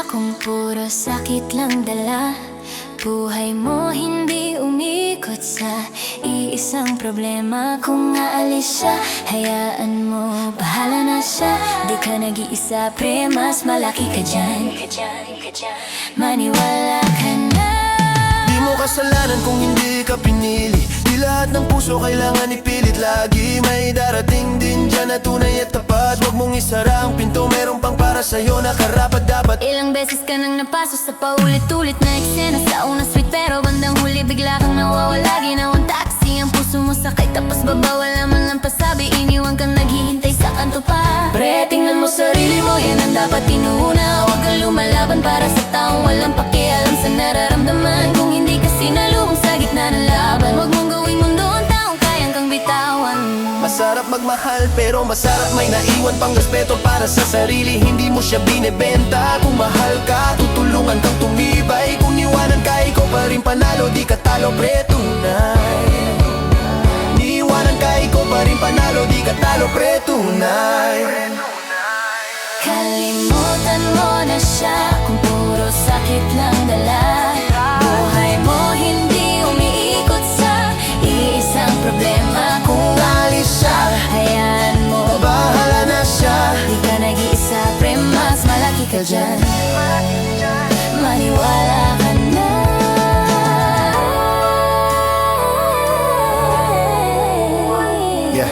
siya kung puro sakit lang dala? Buhay mo hindi umikot sa iisang problema. Kung aalis siya, hayaan mo, bahala na siya. Di ka nag-iisa pre, mas malaki ka dyan. Maniwala ka na. Di mo kasalanan kung hindi ka pinili. Di lahat ng puso kailangan ipilit. Lagi may darating din dyan na tunay at tapat. Huwag mong isara ang pinto, meron pang para sa'yo na karapat dapat. Ilang beses ka nang napaso sa paulit-ulit na eksena. Sa unang sweet pero bandang huli bigla kang nawawala. Ginawang taxi ang puso mo sakay, tapos babawal naman lang pasabi. Iniwan kang naghihintay sa kanto pa. Pre, tingnan mo sarili mo, yan ang dapat inuuna. Huwag kang lumalaban para sa taong walang pakialam sa nararamdaman. Kung hindi ka sinalubong sa gitna ng laban, huwag mong gawing mundo ang taong kayang kang bitawan. Masarap magmahal pero masarap may naiwan pang respeto para sa sarili. Hindi mo siya binebenta. Kung mahal ka, tutulungan kang tumibay. Kung niwanan ka, ikaw pa rin panalo. Di ka talo, pre, tunay. Niwanan ka, ikaw pa rin panalo. Di ka talo, pre, tunay. Kalimutan mo na siya kung puro sakit lang dala. Buhay mo hindi umiikot sa iisang problema. Kung alis siya, hayaan mo, Bahala na siya. di ka nag-iisa pre, mas malaki ka dyan. Maniwala ka na. Yeah.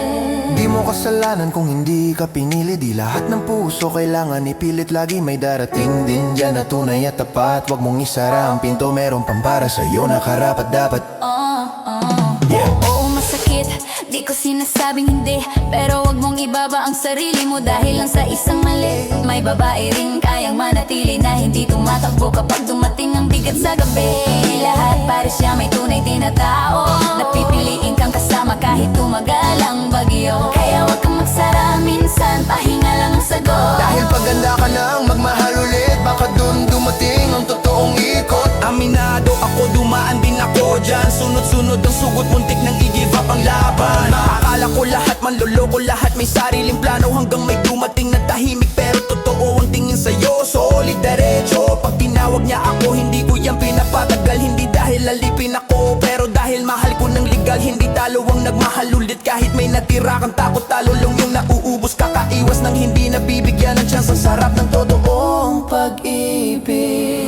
Di mo kasalanan kung hindi ka pinili. Di lahat ng puso kailangan ipilit. Lagi may darating din dyan na tunay at tapat. Huwag mong isara ang pinto, meron pang para sa'yo na karapat dapat. Oo, masakit, di ko sinasabing hindi. Pero wag mong ibaba ang sarili mo dahil lang sa isang mali. May babae rin kayang manatili na hindi tumatakbo kapag dumating ang bigat sa gabi. Lahat pares siya, may tunay din na tao. Napipiliin kang kasama kahit tumagal ang bagyo. Kaya wag kang magsara, minsan pahinga lang ang sagot. Dahil paganda ka nang magmahal ulit, baka dun dumating ang totoong ikot. Aminado ako, dumaan din ako dyan. Sunod-sunod ang sugot, muntik nang i-give up ang laban. Akala ko lahat, manloloko lahat, may sariling plano. Hanggang may dumating na tahimik, pero totoo ang tingin sa'yo. Solid diretso, pag tinawag niya ako, hindi ko yan pinapatagal. Hindi dahil alipin ako, pero dahil mahal ko ng legal. Hindi talo ang nagmahal ulit, kahit may natira kang takot. Talo lang yung nauubos, kakaiwas nang hindi nabibigyan ng chance. Ang sarap ng totoong pag-ibig.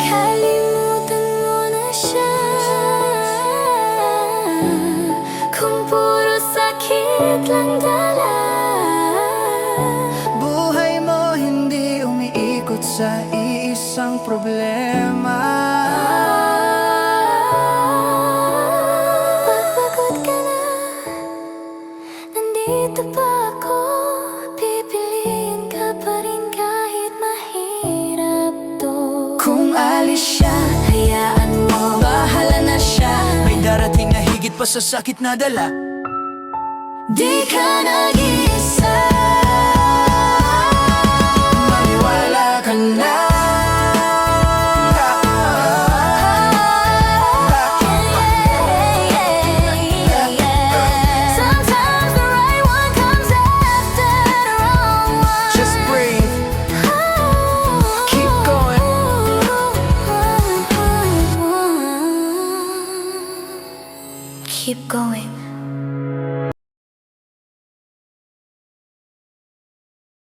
Kalimutan mo na siya kung puro sakit lang dala. Buhay mo hindi umiikot sa iisang problema. Pagpagod ka na, nandito pa ako. Pipiliin ka pa rin kahit mahirap to. Kung alis siya, hayaan mo, bahala na siya. May darating na higit pa sa sakit na dala. Di ka nag-iisa. Maniwala ka na. Sometimes the right one comes after the wrong one. Just breathe, keep going. Keep going.